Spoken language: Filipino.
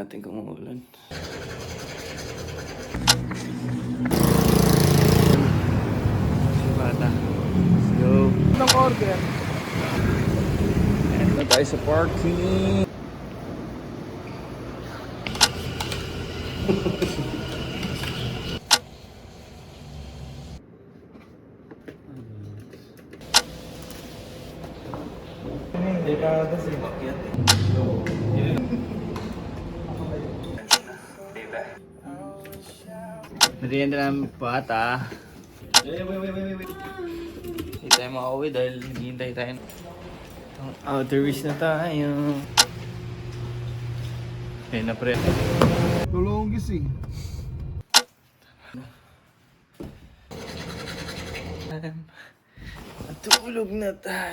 natin kung uulan. Si Bata. Let's go. Anong order? Ito tayo sa parking. Hindi ka kasi makyat. Merienda namin Bata. Wait. Hindi tayo makauwi dahil naghihintay tayo. Outer wish na tayo. Ayun na pre. Tulong gising. Matulog na tayo.